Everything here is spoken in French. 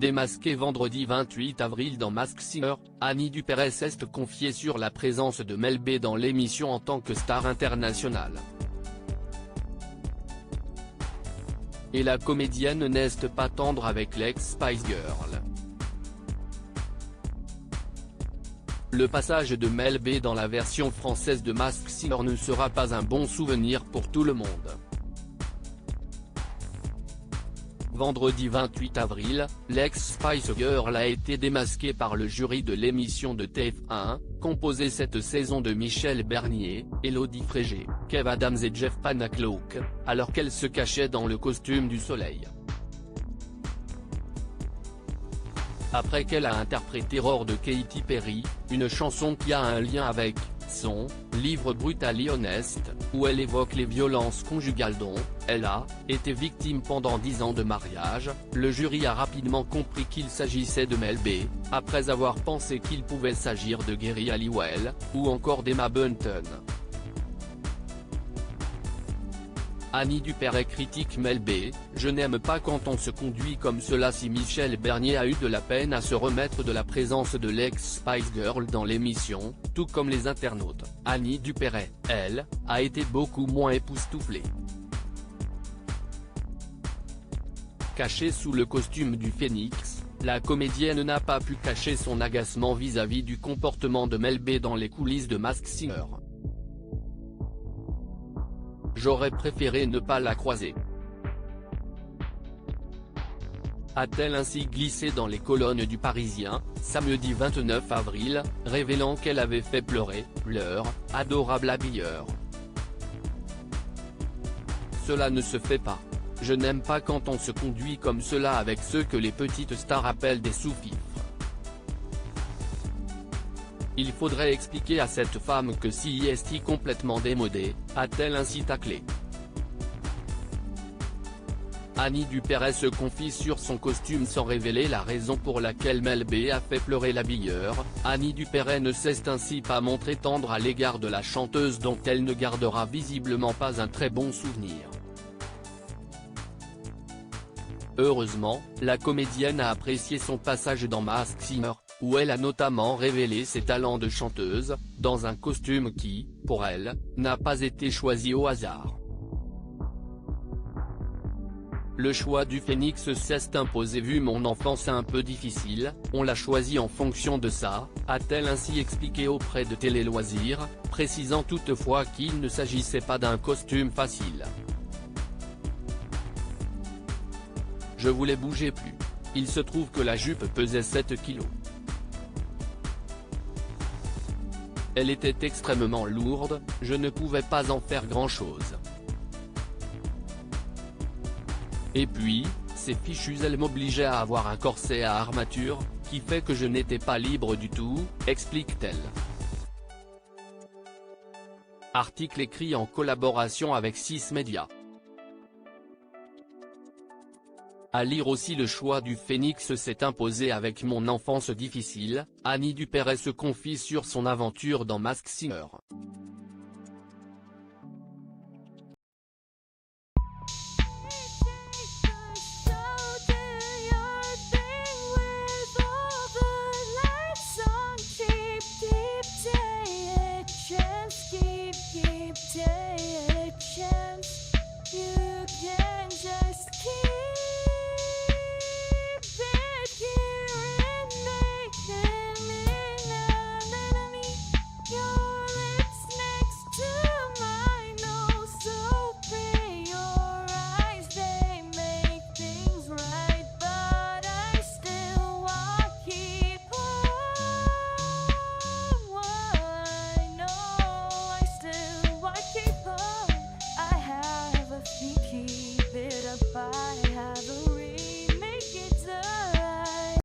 Démasquée vendredi 28 avril dans Masked Singer, Annie Dupérez s'est confiée sur la présence de Mel B dans l'émission en tant que star internationale. Et la comédienne n'est pas tendre avec l'ex-Spice Girl. Le passage de Mel B dans la version française de Masked Singer ne sera pas un bon souvenir pour tout le monde. Vendredi 28 avril, l'ex-Spice Girl a été démasquée par le jury de l'émission de TF1, composé cette saison de Michel Bernier, Élodie Frégé, Kev Adams et Jeff Panacloak, alors qu'elle se cachait dans le costume du soleil. Après qu'elle a interprété Roar de Katy Perry, une chanson qui a un lien avec son livre Brutally Honest, où elle évoque les violences conjugales dont elle a été victime pendant 10 ans de mariage, le jury a rapidement compris qu'il s'agissait de Mel B, après avoir pensé qu'il pouvait s'agir de Geri Halliwell, ou encore d'Emma Bunton. Annie Dupérez critique Mel B, « Je n'aime pas quand on se conduit comme cela ». Si Michel Bernier a eu de la peine à se remettre de la présence de l'ex-Spice Girl dans l'émission, tout comme les internautes, Annie Dupérez, elle, a été beaucoup moins époustouflée. Cachée sous le costume du phénix, la comédienne n'a pas pu cacher son agacement vis-à-vis du comportement de Mel B dans les coulisses de Masked Singer. J'aurais préféré ne pas la croiser, a-t-elle ainsi glissé dans les colonnes du Parisien, samedi 29 avril, révélant qu'elle avait fait pleurer leur adorable habilleur. Cela ne se fait pas. Je n'aime pas quand on se conduit comme cela avec ceux que les petites stars appellent des sous-fifres. Il faudrait expliquer à cette femme que si est complètement démodée, a-t-elle ainsi taclé. Annie Dupérez se confie sur son costume sans révéler la raison pour laquelle Mel B a fait pleurer l'habilleur. Annie Dupérez ne s'est ainsi pas montrée tendre à l'égard de la chanteuse dont elle ne gardera visiblement pas un très bon souvenir. Heureusement, la comédienne a apprécié son passage dans Masked Singer, où elle a notamment révélé ses talents de chanteuse, dans un costume qui, pour elle, n'a pas été choisi au hasard. Le choix du phénix s'est imposé vu mon enfance un peu difficile, on l'a choisi en fonction de ça, a-t-elle ainsi expliqué auprès de Télé Loisirs, précisant toutefois qu'il ne s'agissait pas d'un costume facile. Je voulais bouger plus. Il se trouve que la jupe pesait 7 kilos. Elle était extrêmement lourde, je ne pouvais pas en faire grand-chose. Et puis, ces fichues elles m'obligeaient à avoir un corset à armature, qui fait que je n'étais pas libre du tout, explique-t-elle. Article écrit en collaboration avec 6 médias. À lire aussi le choix du phénix s'est imposé avec mon enfance difficile, Annie Dupérez se confie sur son aventure dans Masked Singer.